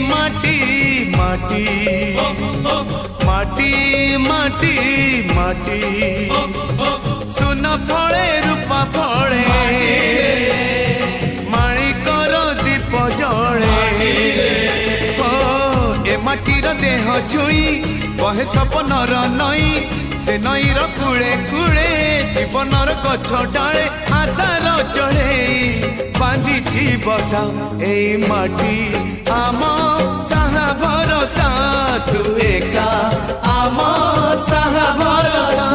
माटी माटी माटी माटी माटी सुन फले रूपा फले माणिकर दीप जले ए माटीर देह छुई बहे सपनर नई से नईर कूले कूले जीवनर गछ डाले आशार चढ़े बांधी बसा ए माटी आम साहा भरोसा तू एका आम साहा भरोसा।